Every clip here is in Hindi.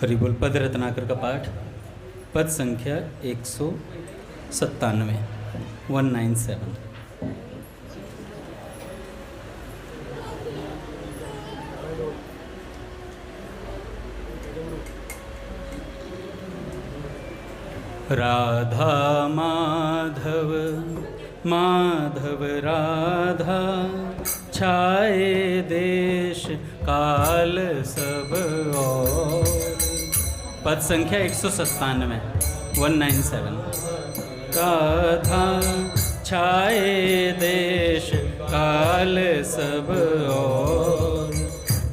हरिबोल। पद रत्नाकर का पाठ, पद संख्या 197, 197। राधा माधव माधव राधा, छाए देश काल सब और। पद संख्या 197, 197। राधा छाए देश काल सब और,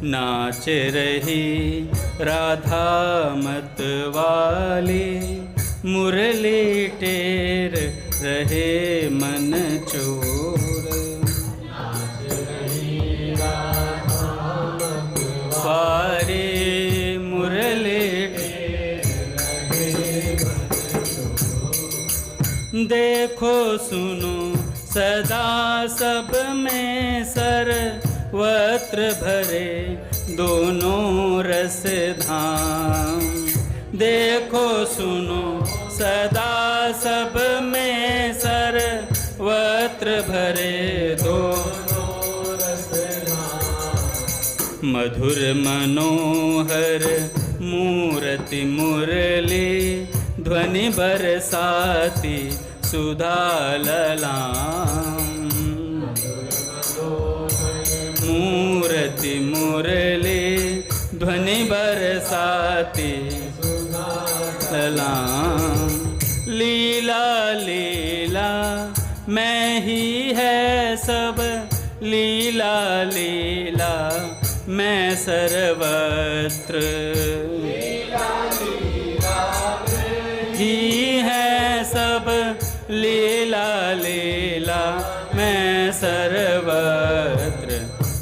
नाच रही राधा मत वाली, मुरली टेर रहे मन चोर। नाच रही राधा मत वाली, मुरली टेर रहे मन चोर। देखो सुनो सदा सब में सर्वत्र भरे, दोनों रस धाम। देखो सुनो सदा सब में सर्वत्र भरे, दोनों रस धाम। मधुर मनोहर मूर्ति मुरली, ध्वनि बरसाती सुधा ललाम। मूर्ति मुरली, ध्वनि बरसाती सलाम। लीला लीला मैं ही है सब, लीला लीला मैं सर्वत्र। लीला लीला ही है सब, लीला लीला मैं सर्वत्र।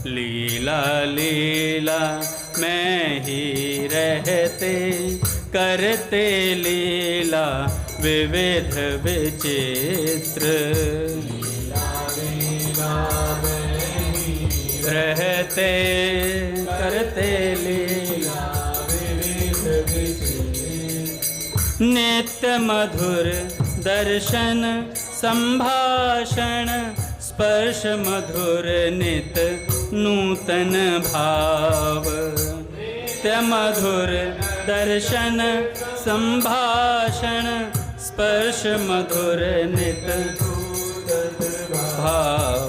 लीला लीला मैं ही रहते, करते लीला विविध विचित्र। लीला लीला मैं ही रहते, करते लीला विविध विचित्र। नित्य मधुर दर्शन संभाषण, स्पर्श मधुर नित नूतन भाव। नित्य मधुर दर्शन संभाषण, स्पर्श मधुर नित भाव।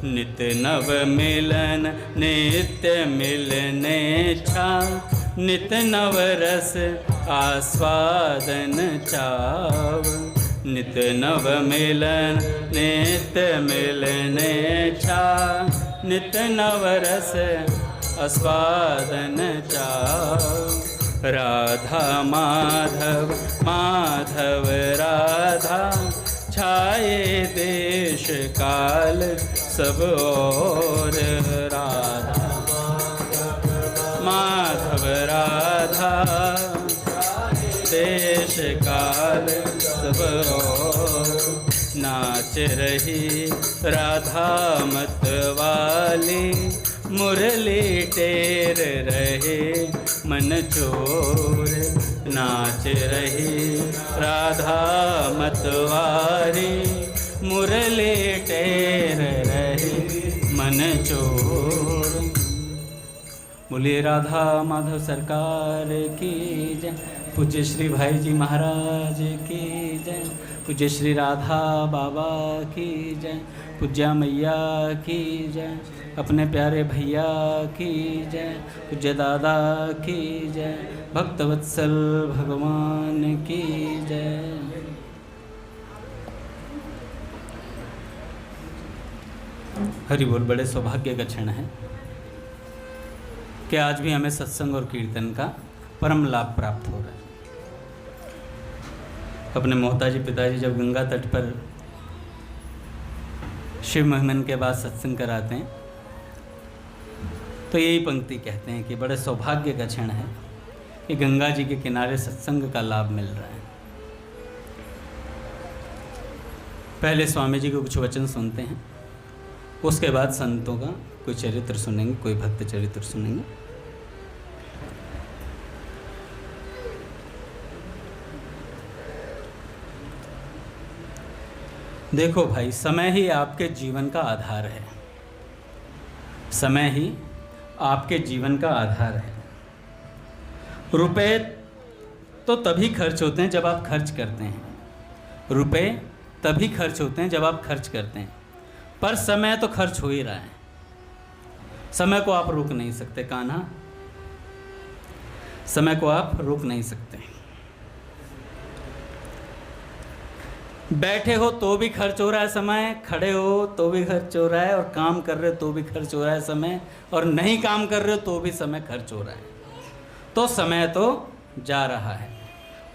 नित नव मिलन नित्य मिलने छा, नित नव रस आस्वादन चाव। नित नव मिलन नित्य मिलने छा, नित नव रस आस्वादन चाव। राधा माधव माधव राधा, छाए देश काल सब और। राधा माधव राधा, देश काल सब और। नाच रही राधा मत वाली, मुरली टेर रहे मन चोर। नाच रही राधा मत वाली, मुरली टेर रहे मन चोर। बोलिए राधा माधव सरकार की जय। पूज्य श्री भाई जी महाराज की जय। पूज्य श्री राधा बाबा की जय। पूज्या मैया की जय। अपने प्यारे भैया की जय। पूज्य दादा की जय। भक्तवत्सल भगवान की जय। हरि बोल। बड़े सौभाग्य का क्षण है कि आज भी हमें सत्संग और कीर्तन का परम लाभ प्राप्त हो रहा है। अपने मोहताजी पिताजी जब गंगा तट पर शिव महिमन के बाद सत्संग कराते हैं तो यही पंक्ति कहते हैं कि बड़े सौभाग्य का क्षण है कि गंगा जी के किनारे सत्संग का लाभ मिल रहा है। पहले स्वामी जी के कुछ वचन सुनते हैं, उसके बाद संतों का कोई चरित्र सुनेंगे, कोई भक्त चरित्र सुनेंगे। देखो भाई, समय ही आपके जीवन का आधार है। समय ही आपके जीवन का आधार है। रुपए तो तभी खर्च होते हैं जब आप खर्च करते हैं। रुपए तभी खर्च होते हैं जब आप खर्च करते हैं, पर समय तो खर्च हो ही रहा है। समय को आप रोक नहीं सकते कान्हा, समय को आप रोक नहीं सकते। बैठे हो तो भी खर्च हो रहा है समय, खड़े हो तो भी खर्च हो रहा है, और काम कर रहे हो तो भी खर्च हो रहा है समय, और नहीं काम कर रहे हो तो भी समय खर्च हो रहा है। तो समय तो जा रहा है।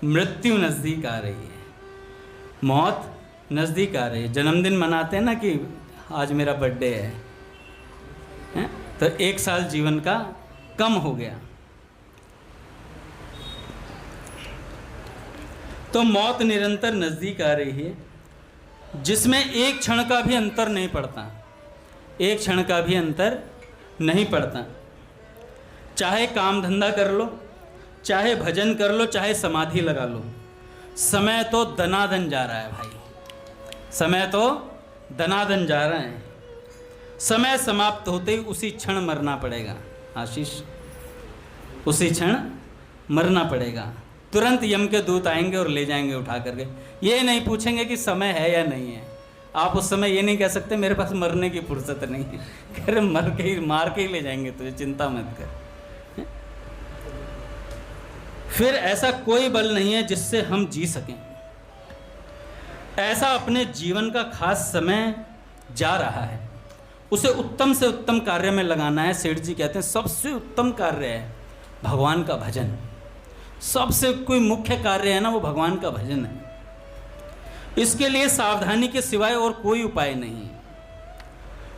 मृत्यु नज़दीक आ रही है, मौत नज़दीक आ रही है। जन्मदिन मनाते हैं ना कि आज मेरा बर्थडे है, तो 1 साल जीवन का कम हो गया। तो मौत निरंतर नज़दीक आ रही है, जिसमें एक क्षण का भी अंतर नहीं पड़ता। एक क्षण का भी अंतर नहीं पड़ता। चाहे काम धंधा कर लो, चाहे भजन कर लो, चाहे समाधि लगा लो, समय तो दनादन जा रहा है भाई। समय तो दनादन जा रहा है। समय समाप्त होते ही उसी क्षण मरना पड़ेगा आशीष, उसी क्षण मरना पड़ेगा। तुरंत यम के दूत आएंगे और ले जाएंगे उठा करके। ये नहीं पूछेंगे कि समय है या नहीं है। आप उस समय ये नहीं कह सकते मेरे पास मरने की फुर्सत नहीं है, कह रहे मार के ही ले जाएंगे तुझे, चिंता मत कर। फिर ऐसा कोई बल नहीं है जिससे हम जी सकें। ऐसा अपने जीवन का खास समय जा रहा है, उसे उत्तम से उत्तम कार्य में लगाना है। सेठ जी कहते हैं सबसे उत्तम कार्य है भगवान का भजन। सबसे कोई मुख्य कार्य है ना, वो भगवान का भजन है। इसके लिए सावधानी के सिवाय और कोई उपाय नहीं।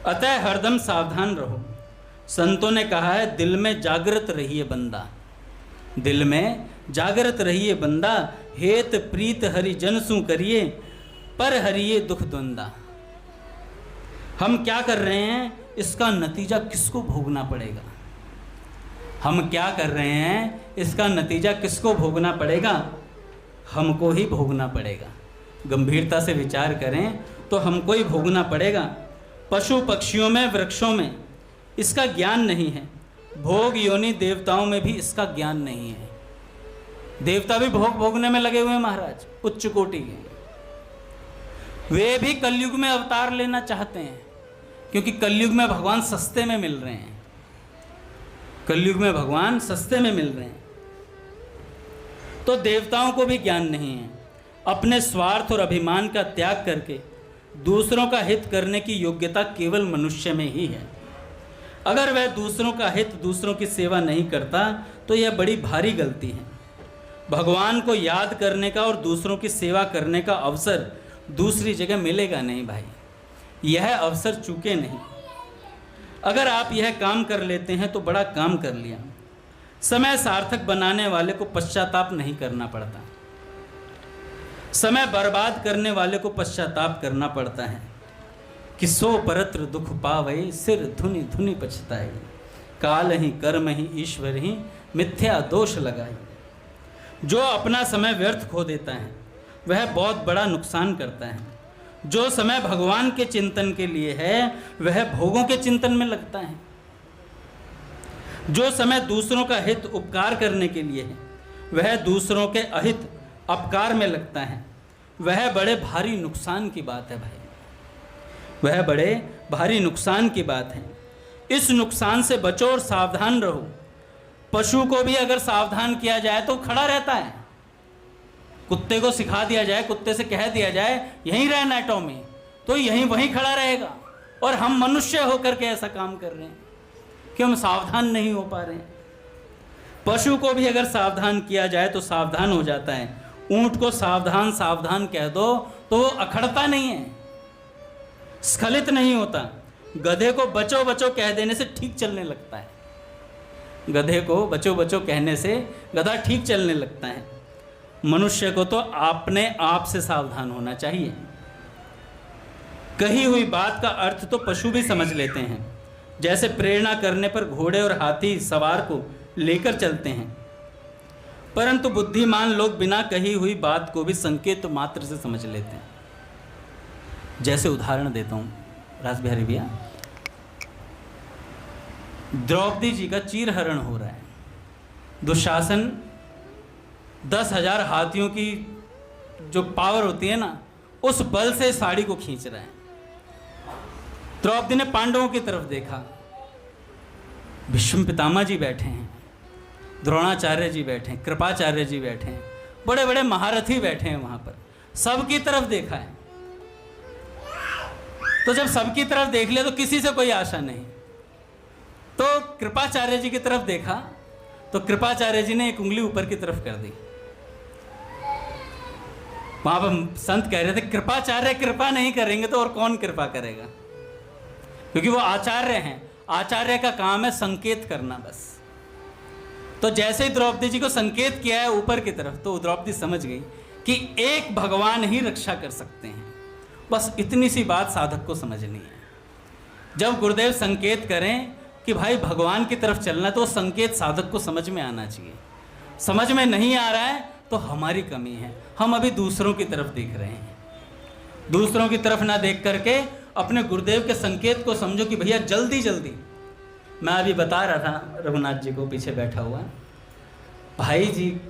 अतः हरदम सावधान रहो। संतों ने कहा है दिल में जागृत रहिए बंदा, दिल में जागृत रहिए बंदा, हेत प्रीत हरि जन सु करिए, पर हरिये दुख द्वंदा। हम क्या कर रहे हैं इसका नतीजा किसको भोगना पड़ेगा। हम क्या कर रहे हैं इसका नतीजा किसको भोगना पड़ेगा। हमको ही भोगना पड़ेगा। गंभीरता से विचार करें तो हमको ही भोगना पड़ेगा। पशु पक्षियों में, वृक्षों में इसका ज्ञान नहीं है। भोग योनि देवताओं में भी इसका ज्ञान नहीं है। देवता भी भोग भोगने में लगे हुए हैं महाराज, उच्च कोटि के। वे भी कलयुग में अवतार लेना चाहते हैं, क्योंकि कलयुग में भगवान सस्ते में मिल रहे हैं। कलयुग में भगवान सस्ते में मिल रहे हैं। तो देवताओं को भी ज्ञान नहीं है। अपने स्वार्थ और अभिमान का त्याग करके दूसरों का हित करने की योग्यता केवल मनुष्य में ही है। अगर वह दूसरों का हित, दूसरों की सेवा नहीं करता तो यह बड़ी भारी गलती है। भगवान को याद करने का और दूसरों की सेवा करने का अवसर दूसरी जगह मिलेगा नहीं भाई, यह अवसर चूके नहीं। अगर आप यह काम कर लेते हैं तो बड़ा काम कर लिया। समय सार्थक बनाने वाले को पश्चाताप नहीं करना पड़ता, समय बर्बाद करने वाले को पश्चाताप करना पड़ता है। कि सो परत्र दुख पावै, सिर धुनि धुनि पछताई, काल ही कर्म ही ईश्वर ही मिथ्या दोष लगाई। जो अपना समय व्यर्थ खो देता है वह बहुत बड़ा नुकसान करता है। जो समय भगवान के चिंतन के लिए है वह भोगों के चिंतन में लगता है। जो समय दूसरों का हित उपकार करने के लिए है वह दूसरों के अहित अपकार में लगता है। वह बड़े भारी नुकसान की बात है भाई, वह बड़े भारी नुकसान की बात है। इस नुकसान से बचो और सावधान रहो। पशु को भी अगर सावधान किया जाए तो खड़ा रहता है। कुत्ते को सिखा दिया जाए, कुत्ते से कह दिया जाए यहीं रहना है टॉमी, तो यहीं वहीं खड़ा रहेगा। और हम मनुष्य होकर के ऐसा काम कर रहे हैं कि हम सावधान नहीं हो पा रहे हैं। पशु को भी अगर सावधान किया जाए तो सावधान हो जाता है। ऊंट को सावधान सावधान कह दो तो वो अखड़ता नहीं है, स्खलित नहीं होता। गधे को बचो बचो कह देने से ठीक चलने लगता है। गधे को बचो बचो कहने से गधा ठीक चलने लगता है। मनुष्य को तो अपने आप से सावधान होना चाहिए। कही हुई बात का अर्थ तो पशु भी समझ लेते हैं। जैसे प्रेरणा करने पर घोड़े और हाथी सवार को लेकर चलते हैं, परंतु बुद्धिमान लोग बिना कही हुई बात को भी संकेत मात्र से समझ लेते हैं। जैसे उदाहरण देता हूँ रासबिहारी भैया, द्रौपदी जी का चीरहरण हो रहा है, दुशासन 10,000 हाथियों की जो पावर होती है ना, उस बल से साड़ी को खींच रहा है। द्रौपदी ने पांडवों की तरफ देखा, भीष्म पितामह जी बैठे हैं, द्रोणाचार्य जी बैठे हैं, कृपाचार्य जी बैठे हैं, बड़े बड़े महारथी बैठे हैं वहां पर, सबकी तरफ देखा है। तो जब सबकी तरफ देख लिया तो किसी से कोई आशा नहीं, तो कृपाचार्य जी की तरफ देखा तो कृपाचार्य जी ने एक उंगली ऊपर की तरफ कर दी। वहां पर संत कह रहे थे कृपाचार्य कृपा नहीं करेंगे तो और कौन कृपा करेगा, क्योंकि वो आचार्य हैं, आचार्य का काम है संकेत करना बस। तो जैसे ही द्रौपदी जी को संकेत किया है ऊपर की तरफ, तो द्रौपदी समझ गई कि एक भगवान ही रक्षा कर सकते हैं। बस इतनी सी बात साधक को समझनी है। जब गुरुदेव संकेत करें कि भाई भगवान की तरफ चलना, तो संकेत साधक को समझ में आना चाहिए। समझ में नहीं आ रहा है तो हमारी कमी है, हम अभी दूसरों की तरफ देख रहे हैं। दूसरों की तरफ ना देख करके अपने गुरुदेव के संकेत को समझो कि भैया जल्दी जल्दी। मैं अभी बता रहा था रघुनाथ जी को, पीछे बैठा हुआ भाई जी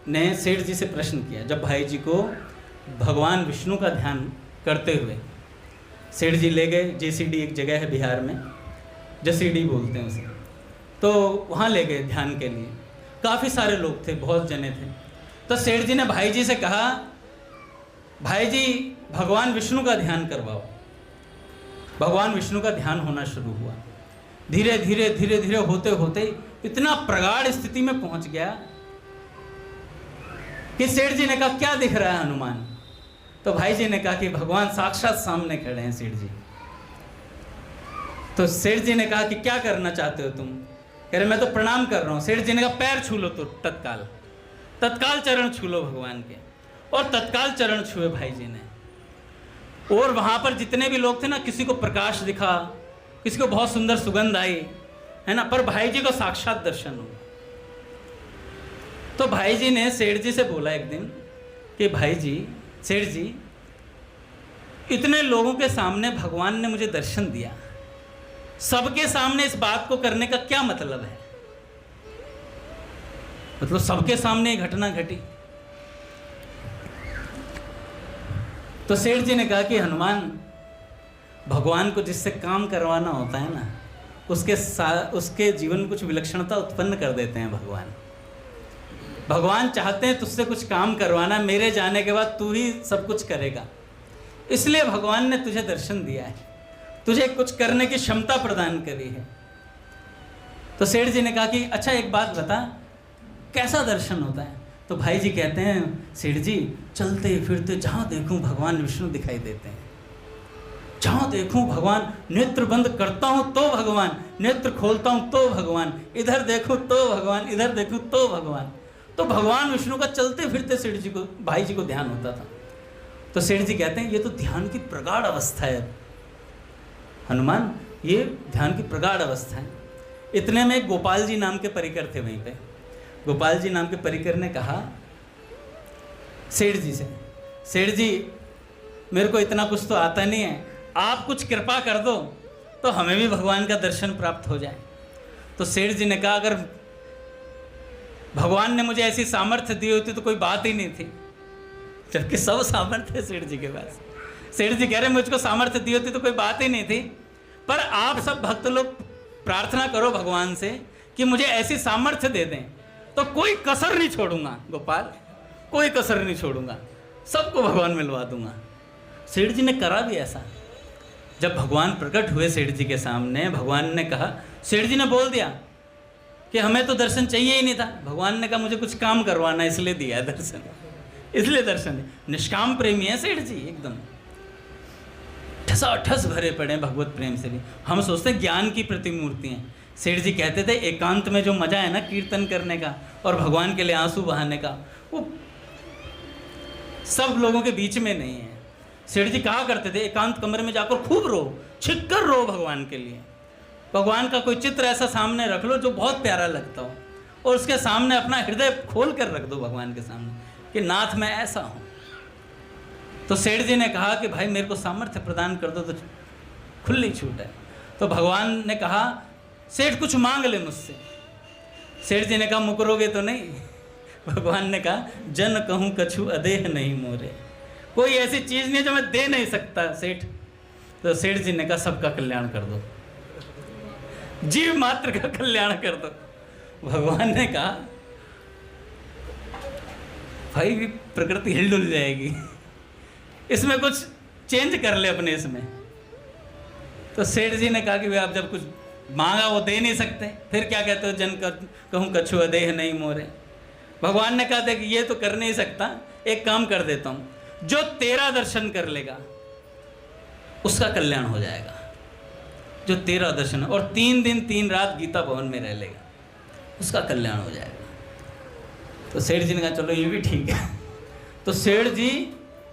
ने सेठ जी से प्रश्न किया। जब भाई जी को भगवान विष्णु का ध्यान करते हुए सेठ जी ले गए, जेसीडी एक जगह है बिहार में, जसीडी बोलते हैं उसे, तो वहाँ ले गए ध्यान के लिए। काफ़ी सारे लोग थे, बहुत जने थे। तो सेठ जी ने भाई जी से कहा, भाई जी भगवान विष्णु का ध्यान करवाओ। भगवान विष्णु का ध्यान होना शुरू हुआ। धीरे धीरे धीरे धीरे होते होते इतना प्रगाढ़ स्थिति में पहुंच गया कि सेठ जी ने कहा क्या दिख रहा है हनुमान? तो भाई जी ने कहा कि भगवान साक्षात सामने खड़े हैं सेठ जी। तो सेठ जी ने कहा कि क्या करना चाहते हो तुम? कह रहे मैं तो प्रणाम कर रहा हूँ। सेठ जी ने कहा पैर छू लो, तो तत्काल चरण छू लो भगवान के। और तत्काल चरण छुए भाई जी ने। और वहाँ पर जितने भी लोग थे ना, किसी को प्रकाश दिखा, किसी को बहुत सुंदर सुगंध आई, है ना, पर भाई जी को साक्षात दर्शन हुआ। तो भाई जी ने सेठ जी से बोला एक दिन कि भाई जी, सेठ जी, इतने लोगों के सामने भगवान ने मुझे दर्शन दिया, सबके सामने इस बात को करने का क्या मतलब है? मतलब सबके सामने घटना घटी। तो सेठ जी ने कहा कि हनुमान, भगवान को जिससे काम करवाना होता है ना, उसके जीवन में कुछ विलक्षणता उत्पन्न कर देते हैं भगवान चाहते हैं तुझसे कुछ काम करवाना, मेरे जाने के बाद तू ही सब कुछ करेगा, इसलिए भगवान ने तुझे दर्शन दिया है, तुझे कुछ करने की क्षमता प्रदान करी है। तो सेठ जी ने कहा कि अच्छा एक बात बता, कैसा दर्शन होता है? तो भाई जी कहते हैं, सेठ जी चलते फिरते जहाँ देखूं भगवान विष्णु दिखाई देते हैं, जहाँ देखूं भगवान, नेत्र बंद करता हूँ तो भगवान, नेत्र खोलता हूँ तो भगवान, इधर देखूं तो भगवान, इधर देखूं तो भगवान। तो भगवान विष्णु का चलते फिरते सेठ जी को, भाई जी को ध्यान होता था। तो सेठ जी कहते हैं ये तो ध्यान की प्रगाढ़ अवस्था है हनुमान, ये ध्यान की प्रगाढ़ अवस्था है। इतने में गोपाल जी नाम के परिकर थे वहीं पे। गोपाल जी नाम के परिकर ने कहा सेठ जी से, सेठ जी मेरे को इतना कुछ तो आता नहीं है, आप कुछ कृपा कर दो तो हमें भी भगवान का दर्शन प्राप्त हो जाए। तो सेठ जी ने कहा अगर भगवान ने मुझे ऐसी सामर्थ्य दी होती तो कोई बात ही नहीं थी, जबकि सब सामर्थ्य है सेठ जी के पास। सेठ जी कह रहे मुझको सामर्थ्य दी होती तो कोई बात ही नहीं थी, पर आप सब भक्त लोग प्रार्थना करो भगवान से कि मुझे ऐसी सामर्थ्य दे दें तो कोई कसर नहीं छोड़ूंगा गोपाल, कोई कसर नहीं छोड़ूंगा, सबको भगवान मिलवा दूंगा। सेठ जी ने करा भी ऐसा। जब भगवान प्रकट हुए सेठ जी के सामने, भगवान ने कहा, सेठ जी ने बोल दिया कि हमें तो दर्शन चाहिए ही नहीं था। भगवान ने कहा मुझे कुछ काम करवाना इसलिए दिया है दर्शन, इसलिए दर्शन। निष्काम प्रेमी है सेठ जी, एकदम ठसाठस भरे पड़े भगवत प्रेम से भी। हम सोचते हैं ज्ञान की प्रतिमूर्ति हैं। सेठ जी कहते थे एकांत में जो मजा है ना कीर्तन करने का और भगवान के लिए आंसू बहाने का, वो सब लोगों के बीच में नहीं है। सेठ जी कहा करते थे एकांत कमरे में जाकर खूब रो, छिक्कर रो भगवान के लिए। भगवान का कोई चित्र ऐसा सामने रख लो जो बहुत प्यारा लगता हो और उसके सामने अपना हृदय खोल कर रख दो भगवान के सामने कि नाथ मैं ऐसा हूँ। तो सेठ जी ने कहा कि भाई मेरे को सामर्थ्य प्रदान कर दो, तो खुली छूट है। तो भगवान ने कहा सेठ कुछ मांग ले मुझसे। सेठ जी ने कहा मुकरोगे तो नहीं? भगवान ने कहा जन कहूँ कछु अदेह नहीं मोरे, कोई ऐसी चीज़ नहीं है जो मैं दे नहीं सकता सेठ। तो सेठ जी ने कहा सबका कल्याण कर दो, जीव मात्र का कल्याण कर दो। भगवान ने कहा भाई प्रकृति हिलडुल जाएगी, इसमें कुछ चेंज कर ले अपने इसमें। तो सेठ जी ने कहा कि भाई आप जब कुछ मांगा वो दे नहीं सकते, फिर क्या कहते हो जन कहूँ कछु अदेह नहीं मोरे। भगवान ने कहा देख ये तो कर नहीं सकता, एक काम कर देता हूँ, जो तेरा दर्शन कर लेगा उसका कल्याण हो जाएगा। जो तेरा दर्शन और 3 दिन 3 रात गीता भवन में रह लेगा उसका कल्याण हो जाएगा। तो सेठ जी ने कहा चलो ये भी ठीक है। तो सेठ जी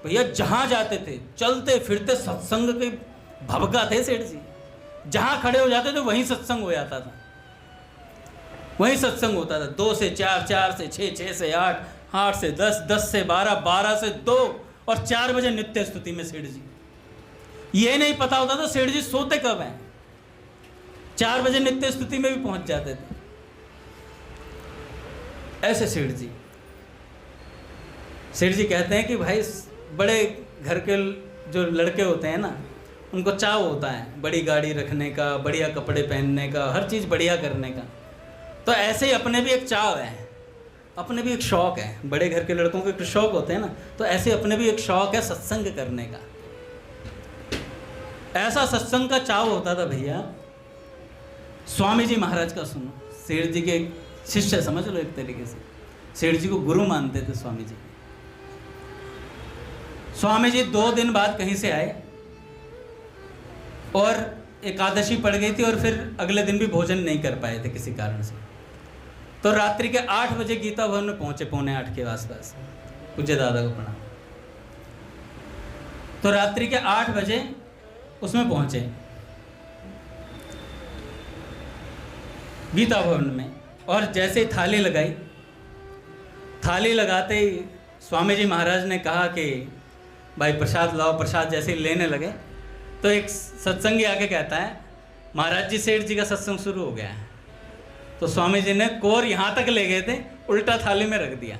भैया जहाँ जाते थे चलते फिरते सत्संग के भभका थे सेठ जी, जहाँ खड़े हो जाते थे वहीं सत्संग हो जाता था, वहीं सत्संग होता था। 2 से 4, 4 से 6, 6 से 8, 8 से 10, 10 से 12, 12 से 2 और 4 बजे नित्य स्तुति में सेठ जी। ये नहीं पता होता था सेठ जी सोते कब हैं, 4 बजे नित्य स्तुति में भी पहुंच जाते थे। ऐसे सेठ जी कहते हैं कि भाई बड़े घर के जो लड़के होते हैं ना उनको चाव होता है बड़ी गाड़ी रखने का, बढ़िया कपड़े पहनने का, हर चीज़ बढ़िया करने का। तो ऐसे ही अपने भी एक चाव है, अपने भी एक शौक़ है, बड़े घर के लड़कों के शौक़ होते हैं ना, तो ऐसे अपने भी एक शौक़ है सत्संग करने का। ऐसा सत्संग का चाव होता था भैया स्वामी जी महाराज का। सुनो, सेठ जी के शिष्य समझ लो एक तरीके से, सेठ जी को गुरु मानते थे स्वामी जी। स्वामी जी 2 दिन बाद कहीं से आए और एकादशी पड़ गई थी और फिर अगले दिन भी भोजन नहीं कर पाए थे किसी कारण से। तो रात्रि के 8 बजे गीता भवन में पहुंचे, 7:45 के आसपास। पूज्य दादा को प्रणाम। तो रात्रि के 8 बजे उसमें पहुंचे गीता भवन में, और जैसे ही थाली लगाई, थाली लगाते ही स्वामी जी महाराज ने कहा कि भाई प्रसाद लाओ। प्रसाद जैसे ही लेने लगे तो एक सत्संगी आके कहता है महाराज जी सेठ जी का सत्संग शुरू हो गया है। तो स्वामी जी ने कोर यहाँ तक ले गए थे, उल्टा थाली में रख दिया।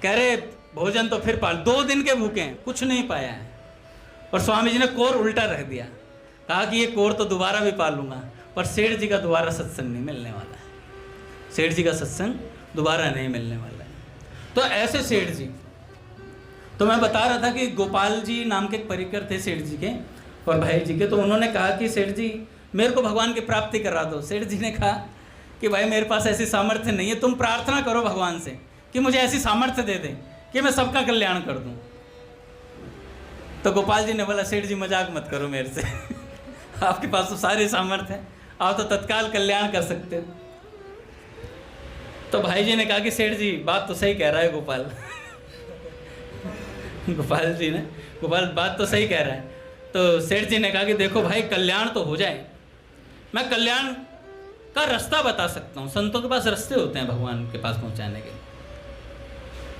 कह रहे भोजन तो फिर पाल, 2 दिन के भूखे हैं, कुछ नहीं पाया है। और स्वामी जी ने कोर उल्टा रख दिया, कहा कि ये कोर तो दोबारा भी पाल लूँगा, पर सेठ जी का दोबारा सत्संग नहीं मिलने वाला है, सेठ जी का सत्संग दोबारा नहीं मिलने वाला है। तो ऐसे सेठ जी, तो मैं बता रहा था कि गोपाल जी नाम के एक परिकर थे सेठ जी के और भाई जी के। तो उन्होंने कहा कि सेठ जी मेरे को भगवान की प्राप्ति करा दो। सेठ जी ने कहा कि भाई मेरे पास ऐसी सामर्थ्य नहीं है, तुम प्रार्थना करो भगवान से कि मुझे ऐसी सामर्थ्य दे दें कि मैं सबका कल्याण कर दूं। तो गोपाल जी ने बोला सेठ जी मजाक मत करो मेरे से आपके पास तो सारे सामर्थ्य है, आप तो तत्काल कल्याण कर सकते हो। तो भाई जी ने कहा कि सेठ जी बात तो सही कह रहा है गोपाल गोपाल बात तो सही कह रहा है। तो सेठ जी ने कहा कि देखो भाई कल्याण तो हो जाए, मैं कल्याण का रास्ता बता सकता हूँ, संतों के पास रास्ते होते हैं भगवान के पास पहुँचाने के।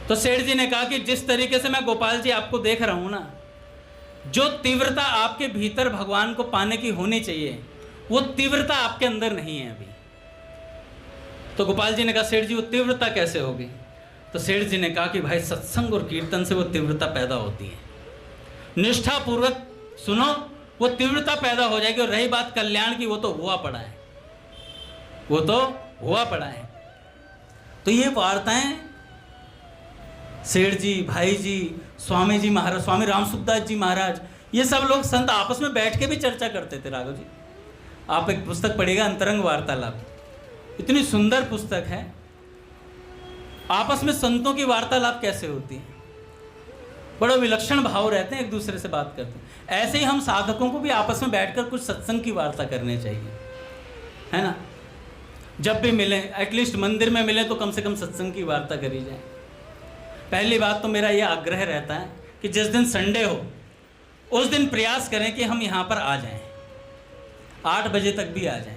तो सेठ जी ने कहा कि जिस तरीके से मैं गोपाल जी आपको देख रहा हूँ ना, जो तीव्रता आपके भीतर भगवान को पाने की होनी चाहिए वो तीव्रता आपके अंदर नहीं है अभी। तो गोपाल जी ने कहा सेठ जी वो तीव्रता कैसे होगी? तो सेठ जी ने कहा कि भाई सत्संग और कीर्तन से वो तीव्रता पैदा होती है, निष्ठापूर्वक सुनो वो तीव्रता पैदा हो जाएगी। और रही बात कल्याण की, वो तो हुआ पड़ा है, वो तो हुआ पड़ा है। तो ये वार्ताएं सेठ जी, भाई जी, स्वामी जी महाराज, स्वामी रामसुखदास जी महाराज, ये सब लोग संत आपस में बैठ के भी चर्चा करते थे। राघव जी आप एक पुस्तक पढ़िएगा अंतरंग वार्तालाप, इतनी सुंदर पुस्तक है। आपस में संतों की वार्तालाप कैसे होती है, बड़ा विलक्षण भाव रहते हैं, एक दूसरे से बात करते हैं। ऐसे ही हम साधकों को भी आपस में बैठकर कुछ सत्संग की वार्ता करनी चाहिए, है ना। जब भी मिले, एटलीस्ट मंदिर में मिले तो कम से कम सत्संग की वार्ता करी जाए। पहली बात तो मेरा ये आग्रह रहता है कि जिस दिन संडे हो उस दिन प्रयास करें कि हम यहाँ पर आ जाएं, 8 बजे तक भी आ जाएं।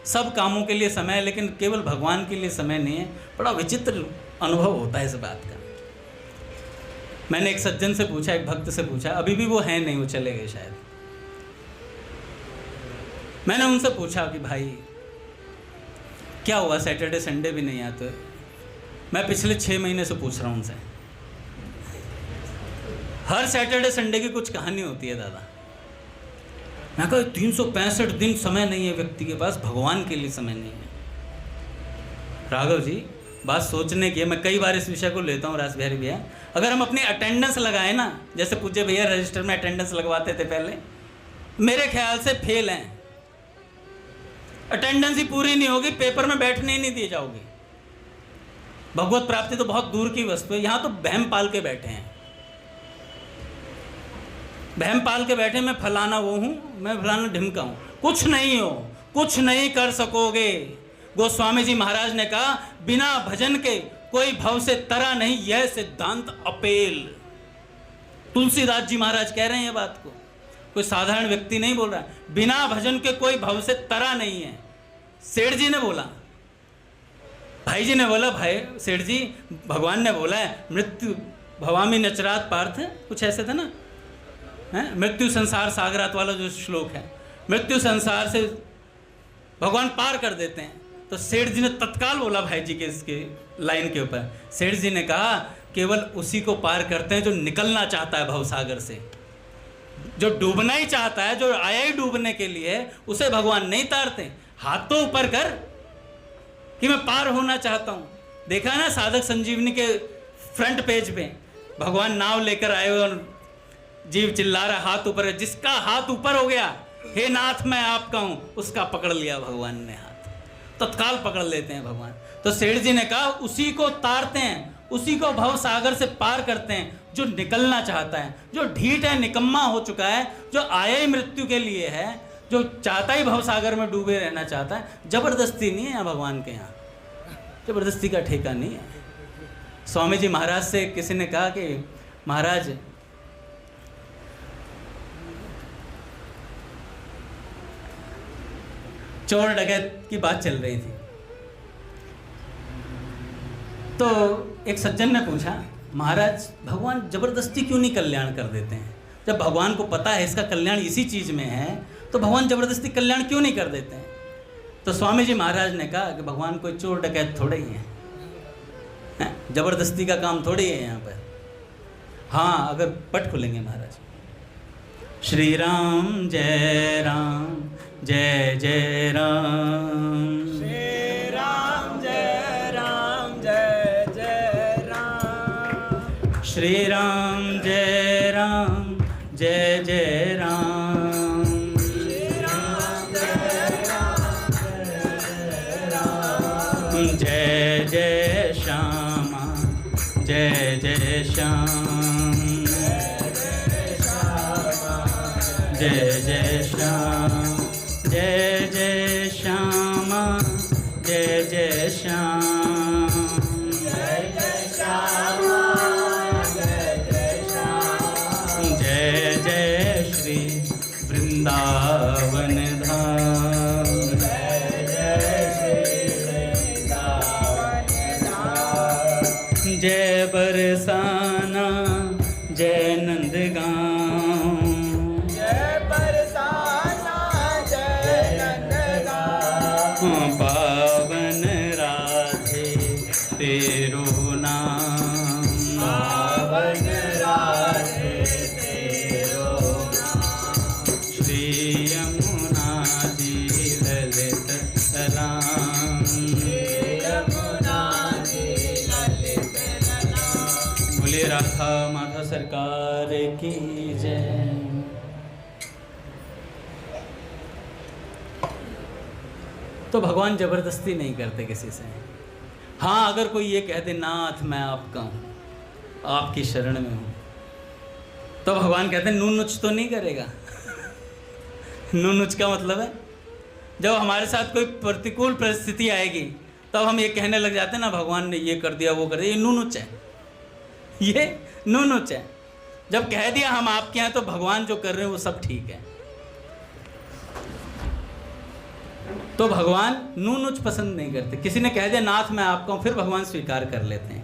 सब कामों के लिए समय है लेकिन केवल भगवान के लिए समय नहीं है। बड़ा विचित्र अनुभव होता है इस बात का। मैंने एक सज्जन से पूछा, एक भक्त से पूछा, अभी भी वो है नहीं, वो चले गए शायद। मैंने उनसे पूछा कि भाई क्या हुआ, सैटरडे संडे भी नहीं आते? मैं पिछले 6 महीने से पूछ रहा हूँ उनसे। हर सैटरडे संडे की कुछ कहानी होती है दादा। मैं कहा 365 दिन समय नहीं है व्यक्ति के पास, भगवान के लिए समय नहीं है। राघव जी, बात सोचने की है। मैं कई बार इस विषय को लेता हूँ रास बिहारी भैया। अगर हम अपनी अटेंडेंस लगाए ना, जैसे पूज्य भैया रजिस्टर में अटेंडेंस लगवाते थे पहले, मेरे ख्याल से फेल हैं। अटेंडेंस ही पूरी नहीं होगी, पेपर में बैठने ही नहीं दिए जाओगे। भगवत प्राप्ति तो बहुत दूर की वस्तु है। यहाँ तो बहम पाल के बैठे हैं, बहम पाल के बैठे, मैं फलाना वो हूँ, मैं फलाना ढिमका हूँ। कुछ नहीं हो, कुछ नहीं कर सकोगे। गोस्वामी जी महाराज ने कहा, बिना भजन के कोई भव से तरा नहीं, यह सिद्धांत अपेल। तुलसीदास जी महाराज कह रहे हैं ये बात को, कोई साधारण व्यक्ति नहीं बोल रहा है। बिना भजन के कोई भव से तरा नहीं है। सेठ जी ने बोला, भाई जी ने बोला, भाई सेठ जी, भगवान ने बोला है मृत्यु भवामी नचरात पार्थ, कुछ ऐसे था ना, है मृत्यु संसार सागरात वाला जो श्लोक है, मृत्यु संसार से भगवान पार कर देते हैं। तो सेठ जी ने तत्काल बोला भाई जी के इसके लाइन के ऊपर, सेठ जी ने कहा केवल उसी को पार करते हैं जो निकलना चाहता है भवसागर से। जो डूबना ही चाहता है, जो आया ही डूबने के लिए, उसे भगवान नहीं तारते। हाथ तो ऊपर कर कि मैं पार होना चाहता हूँ। देखा ना साधक संजीवनी के फ्रंट पेज पे भगवान नाव लेकर आए और जीव चिल्ला रहा हाथ ऊपर है। जिसका हाथ ऊपर हो गया, हे नाथ मैं आपका हूं, उसका पकड़ लिया भगवान ने हाथ, तत्काल पकड़ लेते हैं भगवान। तो सेठ जी ने कहा उसी को तारते हैं, उसी को भव सागर से पार करते हैं जो निकलना चाहता है, जो ढीठ है, निकम्मा हो चुका है, जो आया ही मृत्यु के लिए है, जो चाहता ही भव सागर में डूबे रहना चाहता है। जबरदस्ती नहीं है यहाँ भगवान के यहाँ, जबरदस्ती का ठेका नहीं है। स्वामी जी महाराज से किसी ने कहा कि महाराज चोर डकैत की बात चल रही थी, तो एक सज्जन ने पूछा, महाराज भगवान जबरदस्ती क्यों नहीं कल्याण कर देते हैं? जब भगवान को पता है इसका कल्याण इसी चीज में है, तो भगवान जबरदस्ती कल्याण क्यों नहीं कर देते हैं? तो स्वामी जी महाराज ने कहा कि भगवान कोई चोर डकैत थोड़े ही है, जबरदस्ती का काम थोड़ी है यहाँ पर। हाँ, अगर पट खुलेंगे महाराज, श्री राम जय राम जय जय राम, श्री राम जय राम जय जय राम, श्री राम जय राम जय जय राम, श्री राम जय राम जय राम, जय जय श्यामा जय जय श्याम, जय जय श्याम, जय जय श्यामा जय जय श्याम, जय जय श्यामा जय जय श्याम, जय जय श्री वृंदावन धाम, जय जय श्री वृंदावन धाम, जय बरसाना जय नंदगांव, जय बरसाना जय नंदगांव, पावन राधे तेरो नाम, पावन राधे तेरो नाम, श्री यमुना जी ललित राम, यमुना जी ललित ललाम। बोले राधा माधव सरकार की जय। तो भगवान जबरदस्ती नहीं करते किसी से। हाँ, अगर कोई ये कह दे नाथ मैं आपका हूँ, आपकी शरण में हूँ, तो भगवान कहते हैं नून नुच तो नहीं करेगा। नून नुच का मतलब है जब हमारे साथ कोई प्रतिकूल परिस्थिति आएगी तब हम ये कहने लग जाते हैं ना भगवान ने ये कर दिया वो कर दिया, ये नून नुच है, ये नून नुच है। जब कह दिया हम आपके हैं तो भगवान जो कर रहे हैं वो सब ठीक है। तो भगवान नून नुच पसंद नहीं करते। किसी ने कह दिया नाथ मैं आपका हूं, फिर भगवान स्वीकार कर लेते हैं।